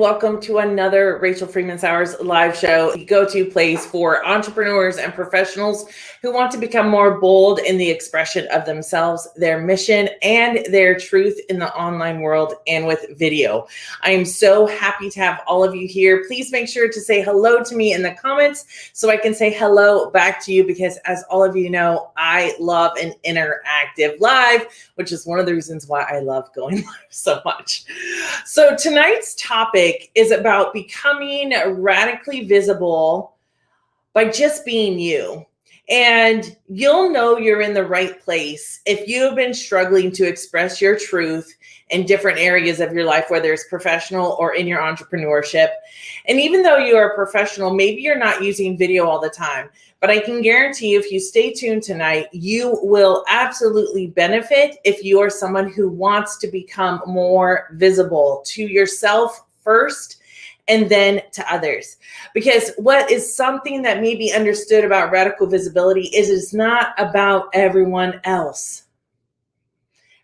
Welcome to another Rachel Freemon Sowers live show, the go-to place for entrepreneurs and professionals who want to become more bold in the expression of themselves, their mission, and their truth in the online world and with video. I am so happy to have all of you here. Please make sure to say hello to me in the comments so I can say hello back to you, because as all of you know, I love an interactive live, which is one of the reasons why I love going live so much. So tonight's topic is about becoming radically visible by just being you. And you'll know you're in the right place if you have been struggling to express your truth in different areas of your life, whether it's professional or in your entrepreneurship. And even though you are a professional, maybe you're not using video all the time, but I can guarantee you, if you stay tuned tonight, you will absolutely benefit if you are someone who wants to become more visible to yourself first and then to others. Because what is something that may be understood about radical visibility is it's not about everyone else.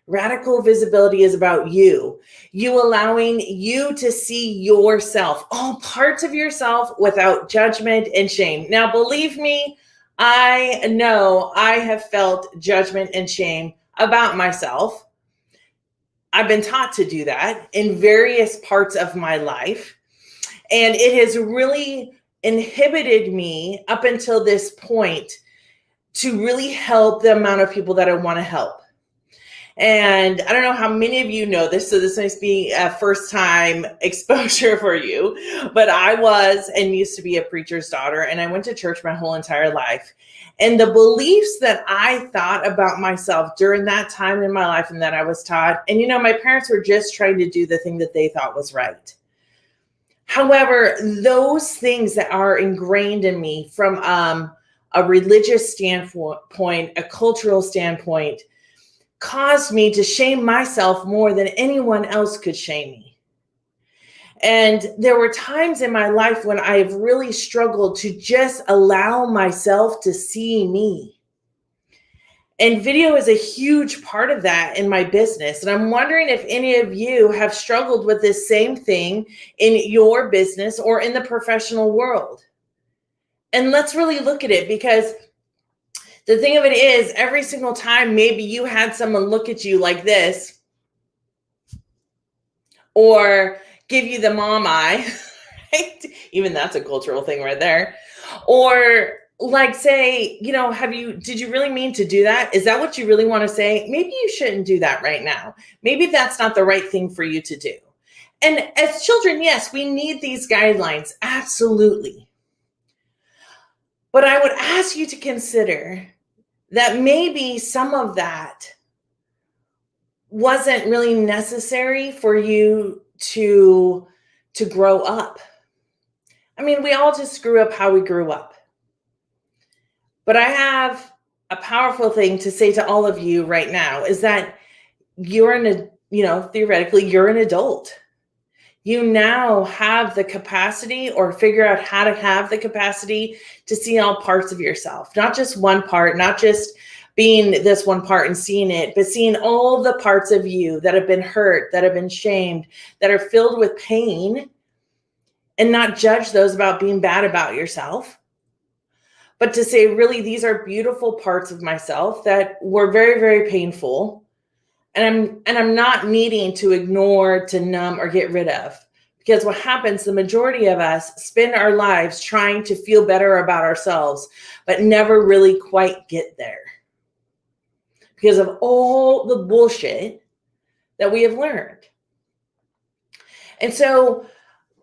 Radical visibility is about you. You allowing you to see yourself, all parts of yourself, without judgment and shame. Now, believe me, I know I have felt judgment and shame about myself. I've been taught to do that in various parts of my life. And it has really inhibited me up until this point to really help the amount of people that I want to help. And I don't know how many of you know this, so this might be a first time exposure for you, but I was and used to be a preacher's daughter, and I went to church my whole entire life. And the beliefs that I thought about myself during that time in my life and that I was taught, and my parents were just trying to do the thing that they thought was right. However, those things that are ingrained in me from a religious standpoint, a cultural standpoint, caused me to shame myself more than anyone else could shame me. And there were times in my life when I have really struggled to just allow myself to see me. And video is a huge part of that in my business. And I'm wondering if any of you have struggled with this same thing in your business or in the professional world. And let's really look at it, because the thing of it is, every single time maybe you had someone look at you like this, or give you the mom eye, right? Even that's a cultural thing right there. Or like say, did you really mean to do that? Is that what you really want to say? Maybe you shouldn't do that right now. Maybe that's not the right thing for you to do. And as children, yes, we need these guidelines. Absolutely. But I would ask you to consider that maybe some of that wasn't really necessary for you to grow up. I mean, we all just grew up how we grew up. But I have a powerful thing to say to all of you right now, is that theoretically, you're an adult. You now have the capacity, or figure out how to have the capacity, to see all parts of yourself, not just one part, not just being this one part and seeing it, but seeing all the parts of you that have been hurt, that have been shamed, that are filled with pain, and not judge those about being bad about yourself. But to say, really, these are beautiful parts of myself that were very, very painful. And I'm not needing to ignore, to numb, or get rid of. Because what happens, the majority of us spend our lives trying to feel better about ourselves, but never really quite get there, because of all the bullshit that we have learned. And so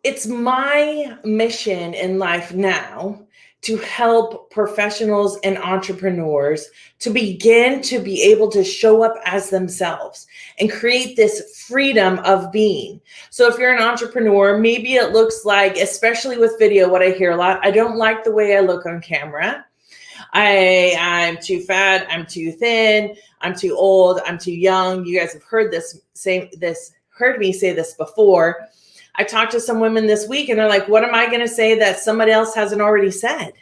it's my mission in life now to help professionals and entrepreneurs to begin to be able to show up as themselves and create this freedom of being. So if you're an entrepreneur, maybe it looks like, especially with video, what I hear a lot, I don't like the way I look on camera. I'm too fat, I'm too thin, I'm too old, I'm too young. You guys have heard me say this before. I talked to some women this week and they're like, what am I going to say that somebody else hasn't already said?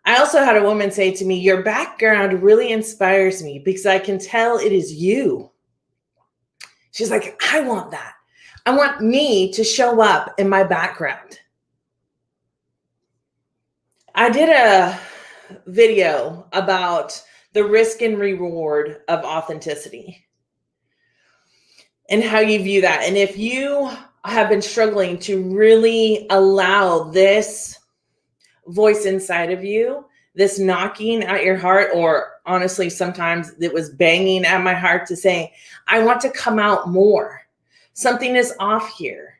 I also had a woman say to me, your background really inspires me because I can tell it is you. She's like, I want that. I want me to show up in my background. I did a video about the risk and reward of authenticity and how you view that. And if you have been struggling to really allow this voice inside of you, this knocking at your heart, or honestly, sometimes it was banging at my heart to say, I want to come out more. Something is off here.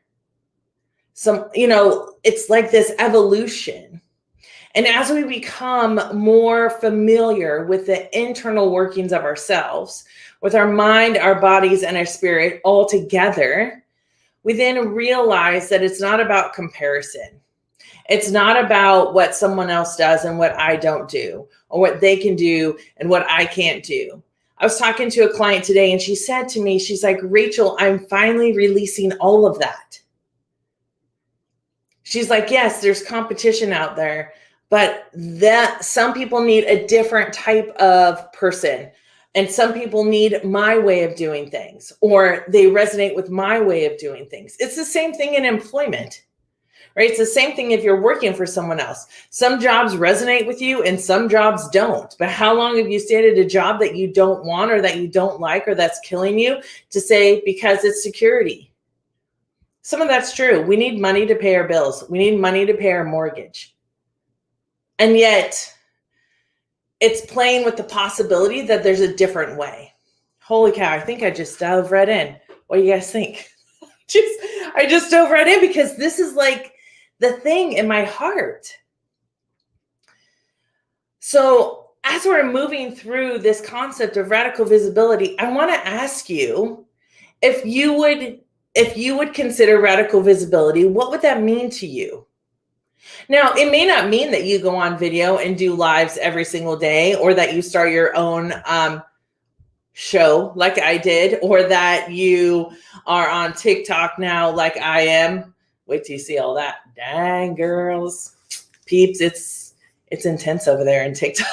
It's like this evolution. And as we become more familiar with the internal workings of ourselves, with our mind, our bodies, and our spirit all together, we then realize that it's not about comparison. It's not about what someone else does and what I don't do, or what they can do and what I can't do. I was talking to a client today and she said to me, she's like, Rachel, I'm finally releasing all of that. She's like, yes, there's competition out there, but that some people need a different type of person. And some people need my way of doing things, or they resonate with my way of doing things. It's the same thing in employment, right? It's the same thing if you're working for someone else. Some jobs resonate with you and some jobs don't. But how long have you stayed at a job that you don't want, or that you don't like, or that's killing you, to say because it's security? Some of that's true. We need money to pay our bills. We need money to pay our mortgage. And yet it's playing with the possibility that there's a different way. Holy cow, I think I just dove right in. What do you guys think? I just dove right in because this is like the thing in my heart. So as we're moving through this concept of radical visibility, I want to ask you, if you would consider radical visibility, what would that mean to you? Now, it may not mean that you go on video and do lives every single day, or that you start your own show like I did, or that you are on TikTok now like I am. Wait till you see all that. Dang, girls, peeps, it's intense over there in TikTok.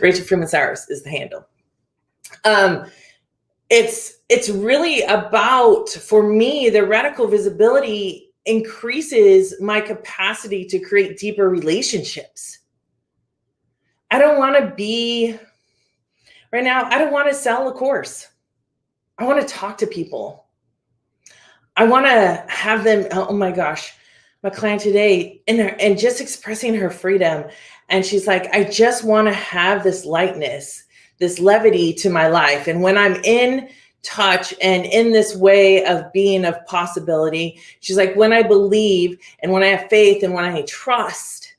Rachel Freemon Sowers is the handle. It's really about, for me, the radical visibility increases my capacity to create deeper relationships. I don't want to be, right now, I don't want to sell a course. I want to talk to people. I want to have them, oh my gosh, my client today, and just expressing her freedom. And she's like, I just want to have this lightness, this levity to my life. And when I'm in touch and in this way of being of possibility, she's like, when I believe and when I have faith and when I trust,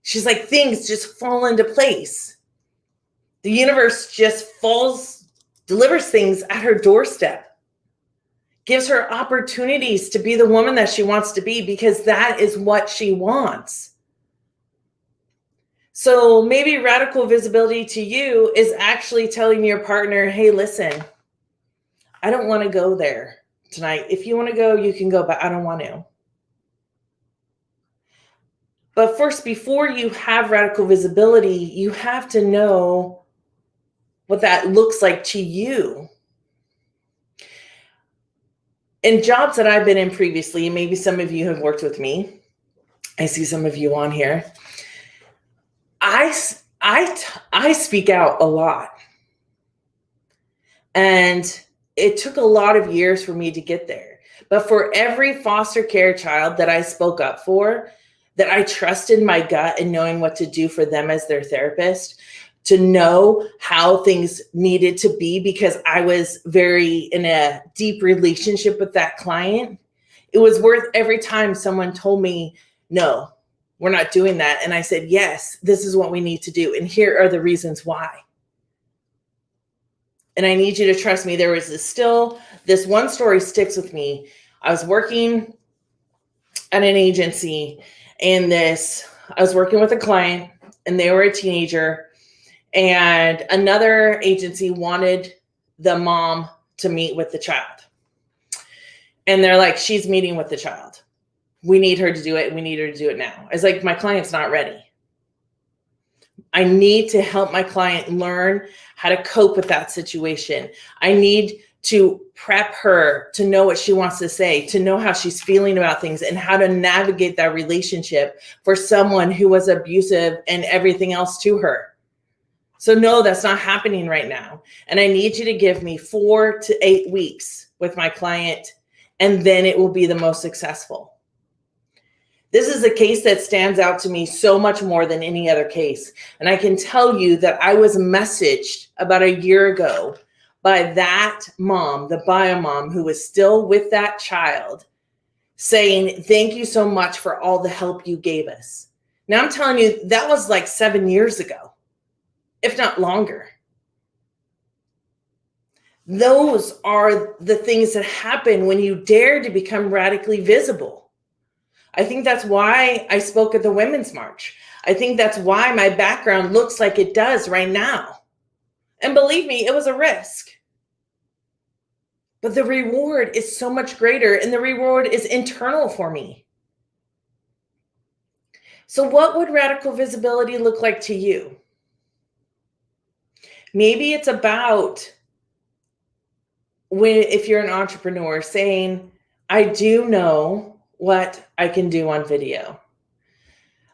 she's like, things just fall into place. The universe just delivers things at her doorstep, gives her opportunities to be the woman that she wants to be, because that is what she wants. So maybe radical visibility to you is actually telling your partner, hey, listen, I don't want to go there tonight. If you want to go, you can go, but I don't want to. But first, before you have radical visibility, you have to know what that looks like to you. In jobs that I've been in previously, maybe some of you have worked with me. I see some of you on here. I speak out a lot. And it took a lot of years for me to get there. But for every foster care child that I spoke up for, that I trusted my gut in knowing what to do for them as their therapist, to know how things needed to be, because I was in a deep relationship with that client, it was worth every time someone told me, no, we're not doing that. And I said, yes, this is what we need to do. And here are the reasons why. And I need you to trust me. There was this one story sticks with me. I was working at an agency, and I was working with a client, and they were a teenager, and another agency wanted the mom to meet with the child. And they're like, she's meeting with the child. We need her to do it. We need her to do it now. I was like, my client's not ready. I need to help my client learn how to cope with that situation. I need to prep her to know what she wants to say, to know how she's feeling about things and how to navigate that relationship for someone who was abusive and everything else to her. So no, that's not happening right now. And I need you to give me 4 to 8 weeks with my client, and then it will be the most successful. This is a case that stands out to me so much more than any other case. And I can tell you that I was messaged about a year ago by that mom, the bio mom, who was still with that child, saying, thank you so much for all the help you gave us. Now I'm telling you, that was like 7 years ago, if not longer. Those are the things that happen when you dare to become radically visible. I think that's why I spoke at the Women's March. I think that's why my background looks like it does right now. And believe me, it was a risk. But the reward is so much greater, and the reward is internal for me. So what would radical visibility look like to you? Maybe it's about if you're an entrepreneur, saying, I do know what I can do on video.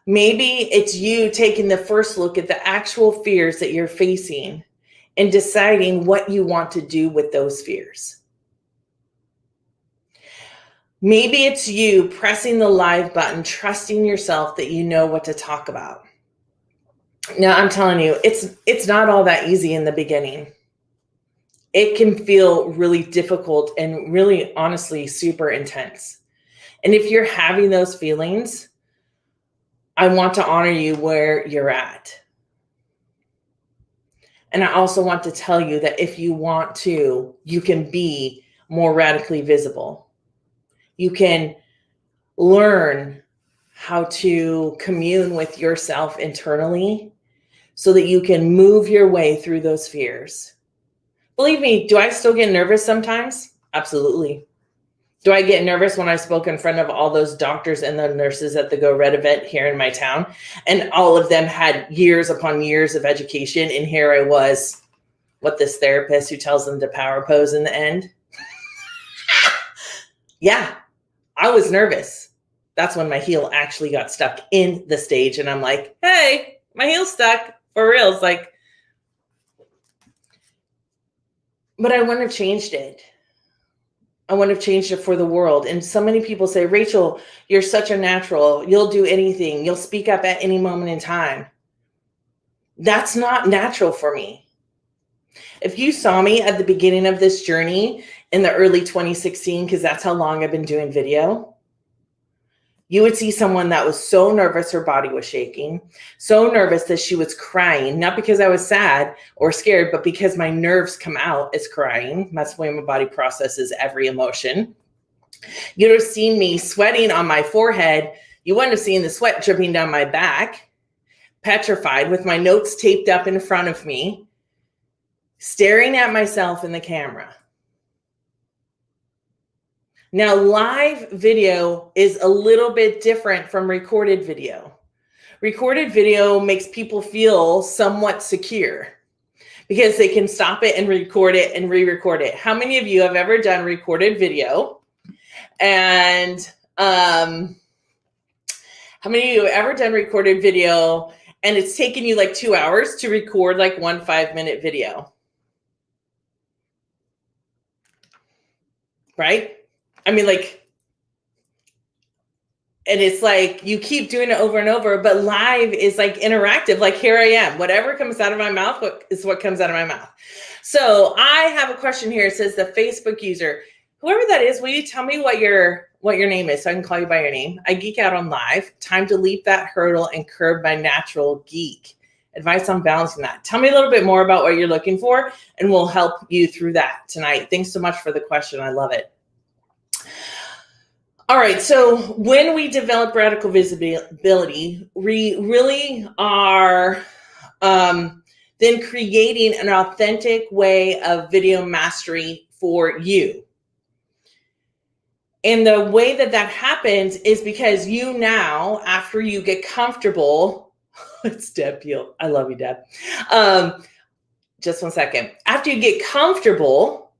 Maybe it's you taking the first look at the actual fears that you're facing and deciding what you want to do with those fears. Maybe it's you pressing the live button, trusting yourself that you know what to talk about. Now, I'm telling you, it's not all that easy in the beginning. It can feel really difficult and really, honestly, super intense. And if you're having those feelings, I want to honor you where you're at. And I also want to tell you that if you want to, you can be more radically visible. You can learn how to commune with yourself internally so that you can move your way through those fears. Believe me, do I still get nervous sometimes? Absolutely. Do I get nervous when I spoke in front of all those doctors and the nurses at the Go Red event here in my town? And all of them had years upon years of education. And here I was, this therapist who tells them to power pose in the end. Yeah, I was nervous. That's when my heel actually got stuck in the stage. And I'm like, hey, my heel's stuck for real. It's like, but I wouldn't have changed it. I wouldn't have changed it for the world. And so many people say, Rachel, you're such a natural. You'll do anything. You'll speak up at any moment in time. That's not natural for me. If you saw me at the beginning of this journey in the early 2016, because that's how long I've been doing video, you would see someone that was so nervous her body was shaking, so nervous that she was crying, not because I was sad or scared, but because my nerves come out as crying. That's the way my body processes every emotion. You'd have seen me sweating on my forehead. You wouldn't have seen the sweat dripping down my back, petrified with my notes taped up in front of me, staring at myself in the camera. Now, live video is a little bit different from recorded video. Recorded video makes people feel somewhat secure because they can stop it and record it and re-record it. How many of you have ever done recorded video? And how many of you have ever done recorded video and it's taken you like 2 hours to record like 1 5-minute video? Right? I mean, like, and it's like you keep doing it over and over, but live is like interactive. Like, here I am. Whatever comes out of my mouth is what comes out of my mouth. So I have a question here. It says the Facebook user, whoever that is, will you tell me what your name is so I can call you by your name? I geek out on live. Time to leap that hurdle and curb my natural geek. Advice on balancing that. Tell me a little bit more about what you're looking for, and we'll help you through that tonight. Thanks so much for the question. I love it. All right, so when we develop radical visibility, we really are then creating an authentic way of video mastery for you. And the way that happens is because you now, after you get comfortable, it's Deb Peel. I love you, Deb. Just 1 second. After you get comfortable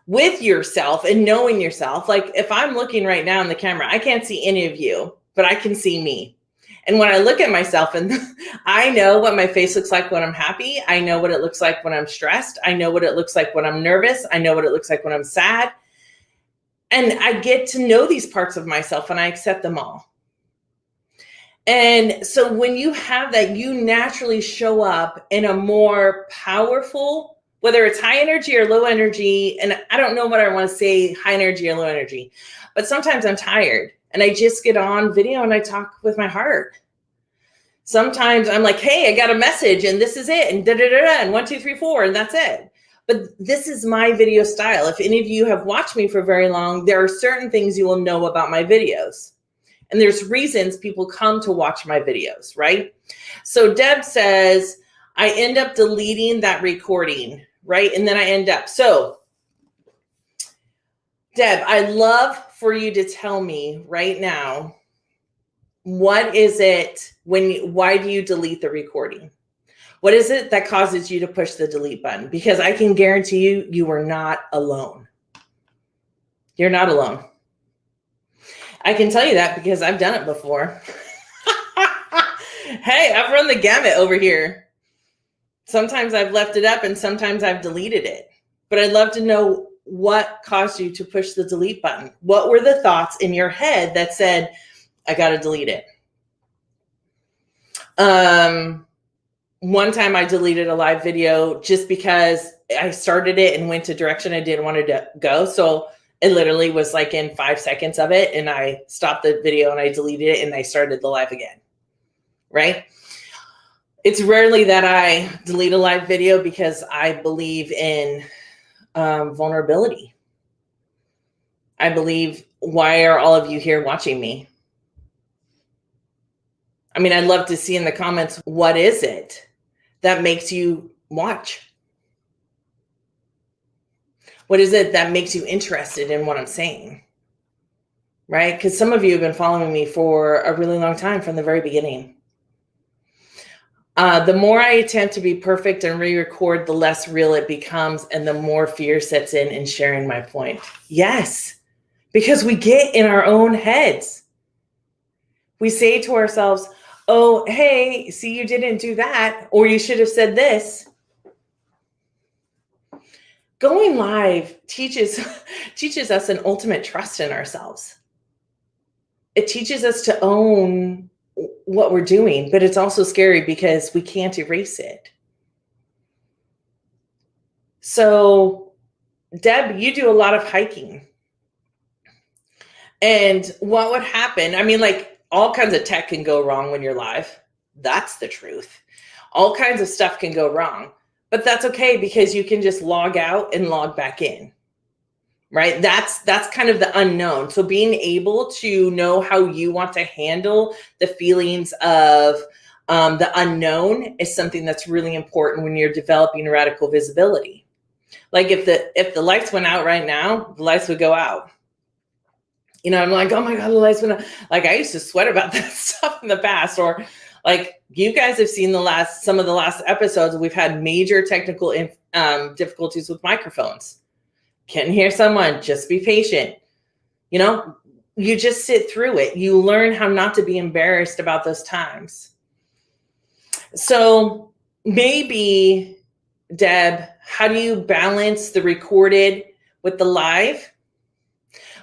with yourself and knowing yourself. Like if I'm looking right now in the camera, I can't see any of you, but I can see me. And when I look at myself, and I know what my face looks like when I'm happy. I know what it looks like when I'm stressed. I know what it looks like when I'm nervous. I know what it looks like when I'm sad. And I get to know these parts of myself and I accept them all. And so when you have that, you naturally show up in a more powerful, whether it's high energy or low energy. And I don't know what I want to say, high energy or low energy, but sometimes I'm tired and I just get on video and I talk with my heart. Sometimes I'm like, hey, I got a message and this is it. And and 1, 2, 3, 4, and that's it. But this is my video style. If any of you have watched me for very long, there are certain things you will know about my videos. And there's reasons people come to watch my videos, right? So Deb says, I end up deleting that recording, right? And then I end up. So Deb, I'd love for you to tell me right now, what is it why do you delete the recording? What is it that causes you to push the delete button? Because I can guarantee you, you are not alone. You're not alone. I can tell you that because I've done it before. Hey, I've run the gamut over here. Sometimes I've left it up and sometimes I've deleted it. But I'd love to know what caused you to push the delete button. What were the thoughts in your head that said, I got to delete it? One time I deleted a live video just because I started it and went a direction I didn't want it to go. So it literally was like in 5 seconds of it. And I stopped the video and I deleted it and I started the live again. Right? It's rarely that I delete a live video because I believe in vulnerability. I believe, why are all of you here watching me? I mean, I'd love to see in the comments, what is it that makes you watch? What is it that makes you interested in what I'm saying? Right? Because some of you have been following me for a really long time from the very beginning. The more I attempt to be perfect and re-record, the less real it becomes and the more fear sets in sharing my point. Yes, because we get in our own heads. We say to ourselves, oh, hey, see, you didn't do that, or you should have said this. Going live teaches us an ultimate trust in ourselves. It teaches us to own what we're doing, but it's also scary because we can't erase it. So, Deb, you do a lot of hiking. And what would happen? I mean, like, all kinds of tech can go wrong when you're live. That's the truth. All kinds of stuff can go wrong, but that's okay because you can just log out and log back in, right? That's kind of the unknown. So being able to know how you want to handle the feelings of the unknown is something that's really important when you're developing radical visibility. Like if the lights went out right now, the lights would go out. You know, I'm like, oh my God, the lights went out. Like I used to sweat about that stuff in the past, or like you guys have seen some of the last episodes, we've had major technical difficulties with microphones. Can't hear someone, just be patient. You know, you just sit through it. You learn how not to be embarrassed about those times. So maybe, Deb, how do you balance the recorded with the live?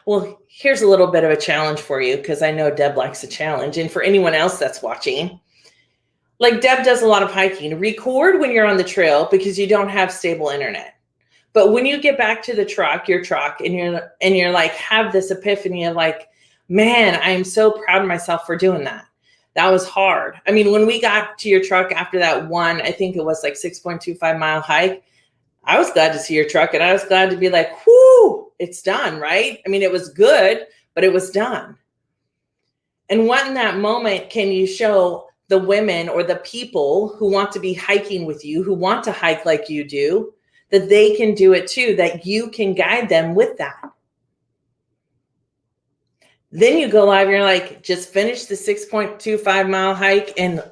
Well, here's a little bit of a challenge for you because I know Deb likes a challenge. And for anyone else that's watching, like Deb does a lot of hiking. Record when you're on the trail because you don't have stable internet. But when you get back to the truck, your truck, and you're like, have this epiphany of like, man, I am so proud of myself for doing that. That was hard. I mean, when we got to your truck after that one, I think it was like 6.25 mile hike, I was glad to see your truck and I was glad to be like, whoo, it's done, right? I mean, it was good, but it was done. And what in that moment can you show the women or the people who want to be hiking with you, who want to hike like you do, that they can do it too, that you can guide them with that? Then you go live and you're like, just finished the 6.25 mile hike. And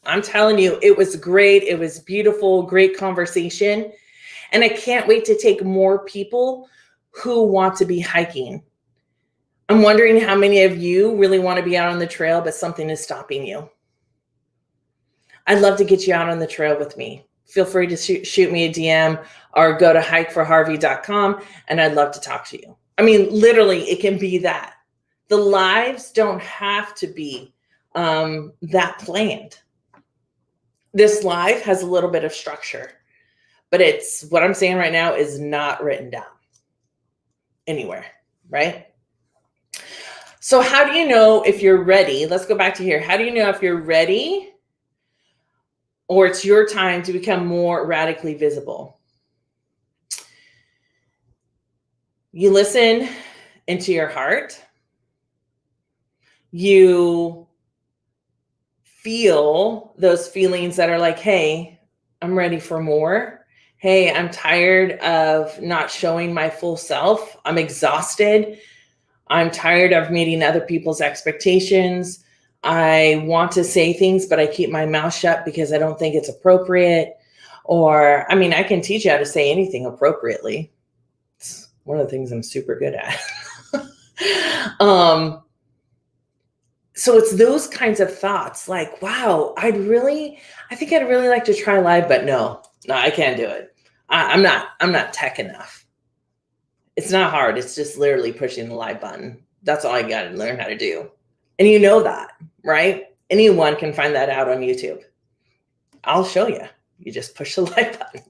I'm telling you, it was great. It was beautiful, great conversation. And I can't wait to take more people who want to be hiking. I'm wondering how many of you really want to be out on the trail, but something is stopping you. I'd love to get you out on the trail with me. Feel free to shoot me a DM or go to hikeforharvey.com, and I'd love to talk to you. I mean, literally, it can be that. The lives don't have to be that planned. This live has a little bit of structure, but it's what I'm saying right now is not written down anywhere, right? So how do you know if you're ready? Let's go back to here. How do you know if you're ready or it's your time to become more radically visible? You listen into your heart. You feel those feelings that are like, hey, I'm ready for more. Hey, I'm tired of not showing my full self. I'm exhausted. I'm tired of meeting other people's expectations. I want to say things, but I keep my mouth shut because I don't think it's appropriate. Or, I mean, I can teach you how to say anything appropriately. It's one of the things I'm super good at. So it's those kinds of thoughts like, wow, I think I'd really like to try live, but no, I can't do it. I'm not tech enough. It's not hard. It's just literally pushing the live button. That's all I got to learn how to do. And you know that, right? Anyone can find that out on YouTube. I'll show you. You just push the live button.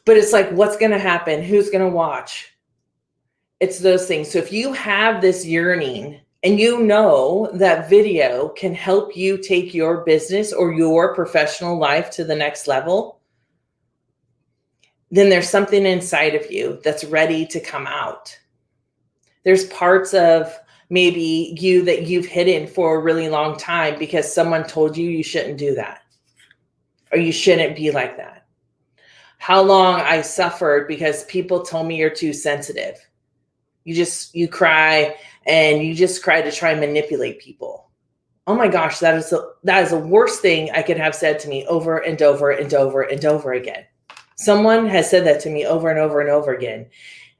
But it's like, what's going to happen? Who's going to watch? It's those things. So if you have this yearning and you know that video can help you take your business or your professional life to the next level, then there's something inside of you that's ready to come out. There's parts of maybe you that you've hidden for a really long time because someone told you you shouldn't do that or you shouldn't be like that. How long I suffered because people told me you're too sensitive. You cry and you just cry to try and manipulate people. Oh my gosh, that is the worst thing I could have said to me over and over and over and over again. Someone has said that to me over and over and over again.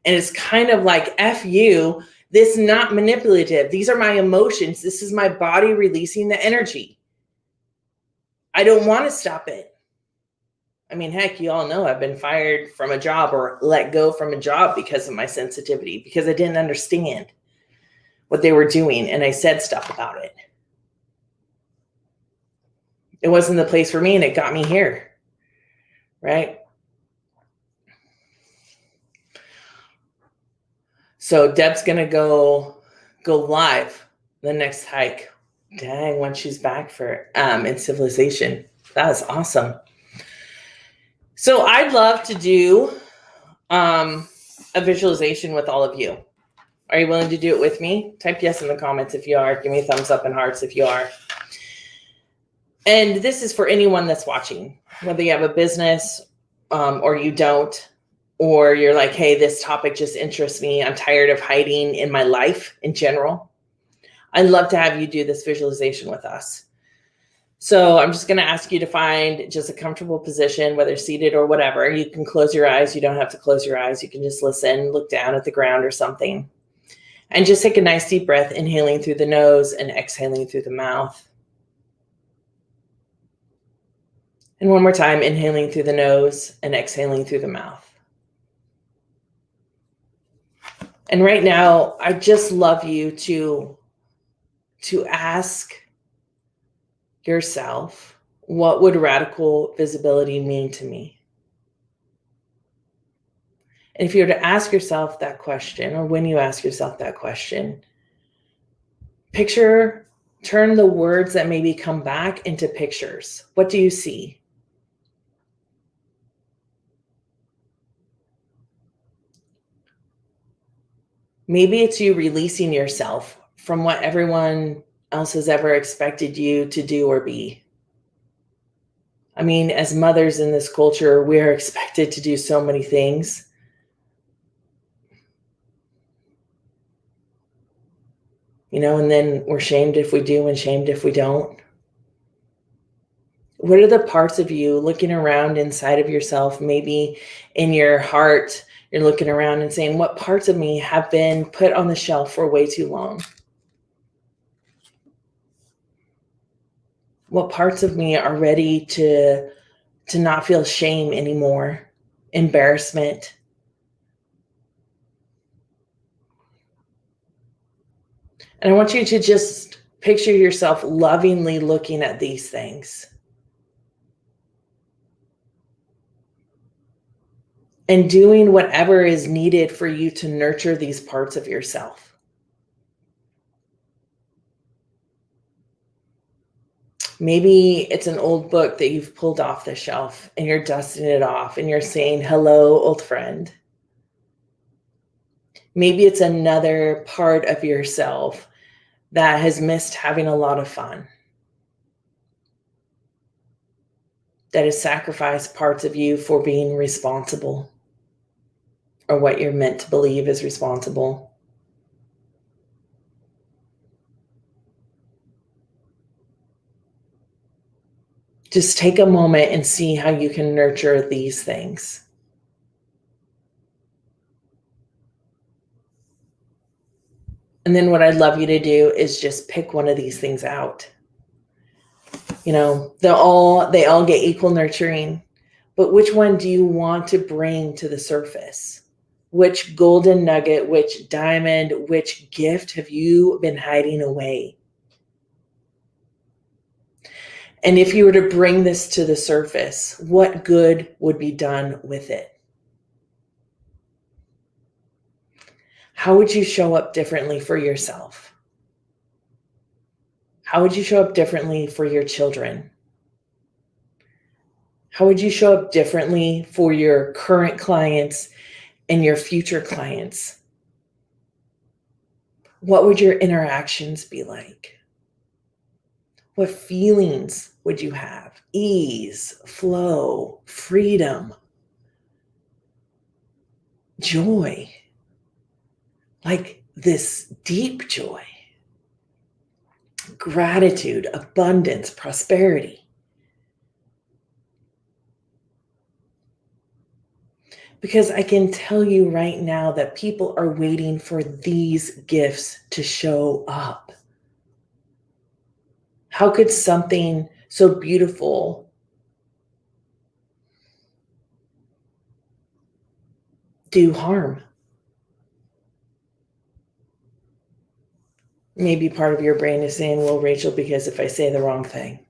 And it's kind of like, F you, this is not manipulative. These are my emotions. This is my body releasing the energy. I don't want to stop it. I mean, heck, you all know I've been fired from a job or let go from a job because of my sensitivity, because I didn't understand what they were doing. And I said stuff about it. It wasn't the place for me and it got me here. Right? So Deb's going to go live the next hike. Dang, when she's back for in civilization. That is awesome. So I'd love to do a visualization with all of you. Are you willing to do it with me? Type yes in the comments if you are. Give me a thumbs up and hearts if you are. And this is for anyone that's watching, whether you have a business or you don't, or you're like, hey, this topic just interests me. I'm tired of hiding in my life in general. I'd love to have you do this visualization with us. So I'm just going to ask you to find just a comfortable position, whether seated or whatever. You can close your eyes. You don't have to close your eyes. You can just listen, look down at the ground or something. And just take a nice deep breath, inhaling through the nose and exhaling through the mouth. And one more time, inhaling through the nose and exhaling through the mouth. And right now, I just love you to ask yourself, what would radical visibility mean to me? And if you were to ask yourself that question, or when you ask yourself that question, turn the words that maybe come back into pictures. What do you see? Maybe it's you releasing yourself from what everyone else has ever expected you to do or be. I mean, as mothers in this culture, we're expected to do so many things. You know, and then we're shamed if we do and shamed if we don't. What are the parts of you looking around inside of yourself, maybe in your heart, You're looking around and saying, what parts of me have been put on the shelf for way too long? What parts of me are ready to not feel shame anymore, embarrassment? And I want you to just picture yourself lovingly looking at these things and doing whatever is needed for you to nurture these parts of yourself. Maybe it's an old book that you've pulled off the shelf and you're dusting it off and you're saying, hello, old friend. Maybe it's another part of yourself that has missed having a lot of fun, that has sacrificed parts of you for being responsible or what you're meant to believe is responsible. Just take a moment and see how you can nurture these things. And then what I'd love you to do is just pick one of these things out. You know, they all get equal nurturing, but which one do you want to bring to the surface? Which golden nugget, which diamond, which gift have you been hiding away? And if you were to bring this to the surface, what good would be done with it? How would you show up differently for yourself? How would you show up differently for your children? How would you show up differently for your current clients and your future clients? What would your interactions be like? What feelings would you have? Ease, flow, freedom, joy, like this deep joy, gratitude, abundance, prosperity. Because I can tell you right now that people are waiting for these gifts to show up. How could something so beautiful do harm? Maybe part of your brain is saying, well, Rachel, because if I say the wrong thing.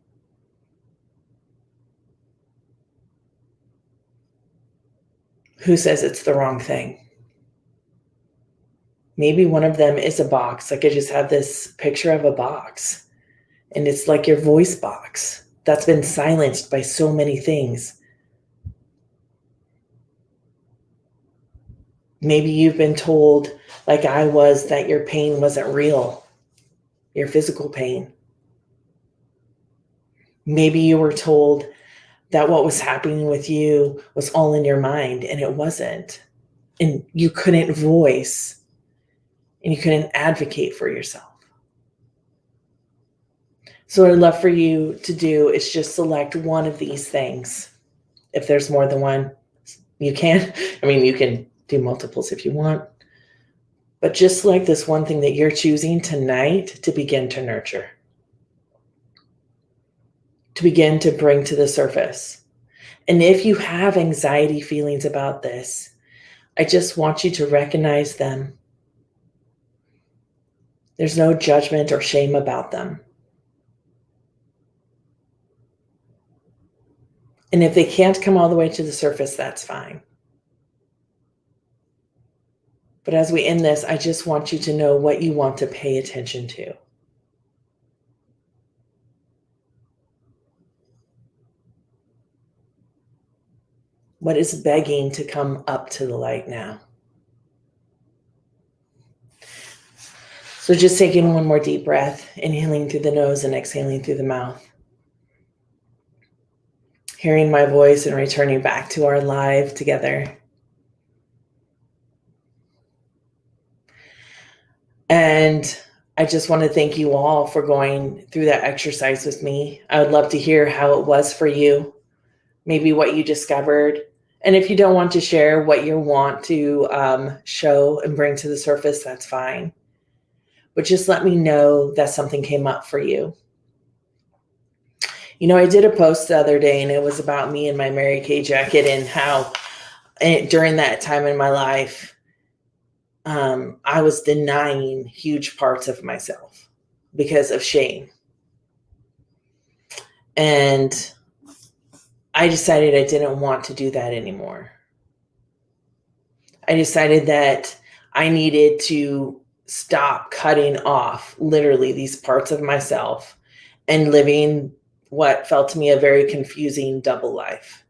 Who says it's the wrong thing? Maybe one of them is a box. Like I just have this picture of a box. And it's like your voice box that's been silenced by so many things. Maybe you've been told, like I was, that your pain wasn't real, your physical pain. Maybe you were told that what was happening with you was all in your mind, and it wasn't. And you couldn't voice, and you couldn't advocate for yourself. So what I'd love for you to do is just select one of these things. If there's more than one, you can. You can do multiples if you want. But just select this one thing that you're choosing tonight to begin to nurture. To begin to bring to the surface. And if you have anxiety feelings about this, I just want you to recognize them. There's no judgment or shame about them. And if they can't come all the way to the surface, that's fine. But as we end this, I just want you to know what you want to pay attention to. What is begging to come up to the light now? So just taking one more deep breath, inhaling through the nose and exhaling through the mouth. Hearing my voice and returning back to our live together. And I just want to thank you all for going through that exercise with me. I would love to hear how it was for you, maybe what you discovered, And if you don't want to share what you want to show and bring to the surface, that's fine. But just let me know that something came up for you. You know, I did a post the other day, and it was about me and my Mary Kay jacket and how during that time in my life, I was denying huge parts of myself because of shame. And I decided I didn't want to do that anymore. I decided that I needed to stop cutting off literally these parts of myself and living what felt to me a very confusing double life.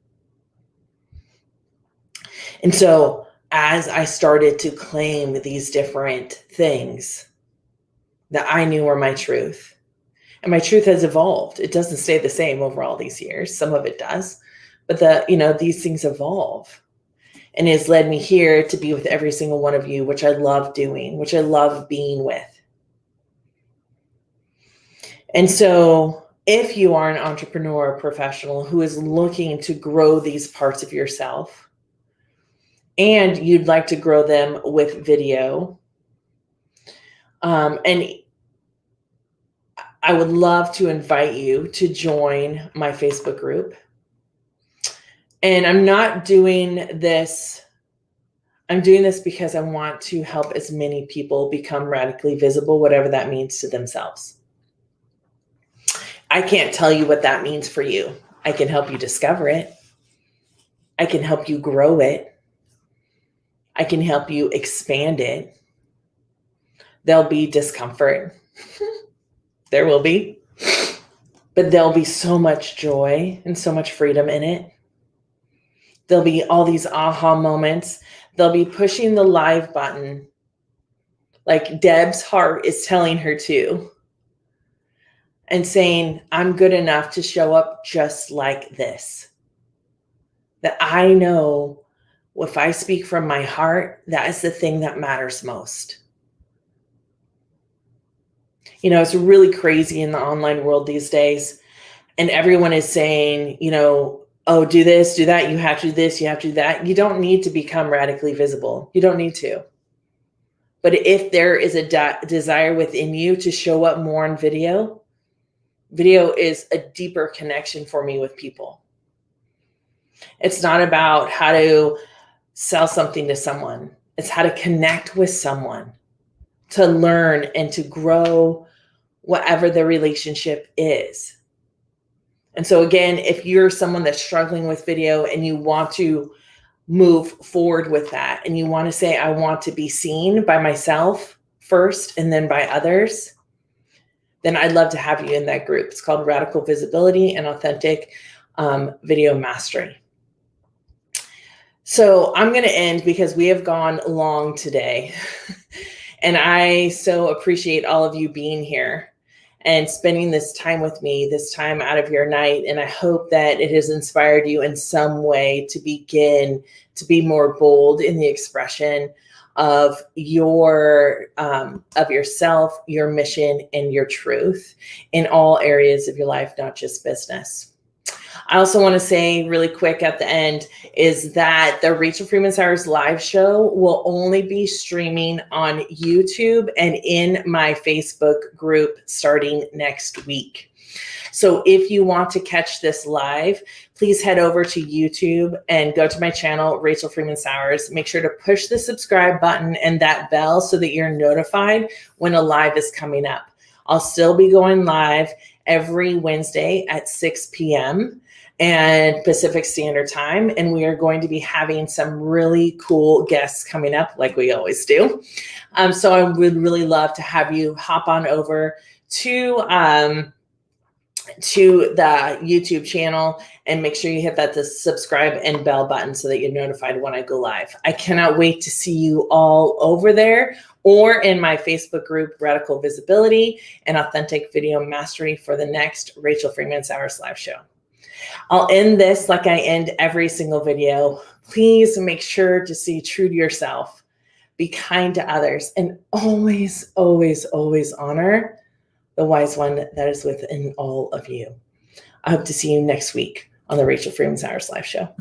And so as I started to claim these different these that I knew were my truth, and my truth has evolved. It doesn't stay the same over all these years. Some of it does, but these things evolve. And it has led me here to be with every single one of you, which I love doing, which I love being with. And so if you are an entrepreneur or professional who is looking to grow these parts of yourself, and you'd like to grow them with video, and I would love to invite you to join my Facebook group. And I'm doing this because I want to help as many people become radically visible, whatever that means to themselves. I can't tell you what that means for you. I can help you discover it. I can help you grow it. I can help you expand it. There'll be discomfort. There will be. But there'll be so much joy and so much freedom in it. There'll be all these aha moments. They'll be pushing the live button like Deb's heart is telling her to, and saying, I'm good enough to show up just like this. That I know if I speak from my heart, that is the thing that matters most. You know, it's really crazy in the online world these days. And everyone is saying, oh, do this, do that. You have to do this, you have to do that. You don't need to become radically visible. You don't need to. But if there is a desire within you to show up more on video is a deeper connection for me with people. It's not about how to sell something to someone. It's how to connect with someone, to learn and to grow whatever the relationship is. And so again, if you're someone that's struggling with video and you want to move forward with that, and you want to say, I want to be seen by myself first and then by others, then I'd love to have you in that group. It's called Radical Visibility and Authentic Video Mastery. So I'm going to end because we have gone long today. And I so appreciate all of you being here and spending this time with me, this time out of your night. And I hope that it has inspired you in some way to begin to be more bold in the expression of of yourself, your mission, and your truth in all areas of your life, not just business. I also want to say really quick at the end is that the Rachel Freeman Sowers Live Show will only be streaming on YouTube and in my Facebook group starting next week. So if you want to catch this live, please head over to YouTube and go to my channel, Rachel Freeman Sowers. Make sure to push the subscribe button and that bell so that you're notified when a live is coming up. I'll still be going live every Wednesday at 6 p.m. and Pacific Standard Time. And we are going to be having some really cool guests coming up like we always do. So I would really love to have you hop on over to the YouTube channel and make sure you hit the subscribe and bell button so that you're notified when I go live. I cannot wait to see you all over there or in my Facebook group, Radical Visibility and Authentic Video Mastery, for the next Rachel Freeman Sowers Live Show. I'll end this like I end every single video. Please make sure to stay true to yourself, be kind to others, and always, always, always honor the wise one that is within all of you. I hope to see you next week on the Rachel Freeman Sowers Live Show.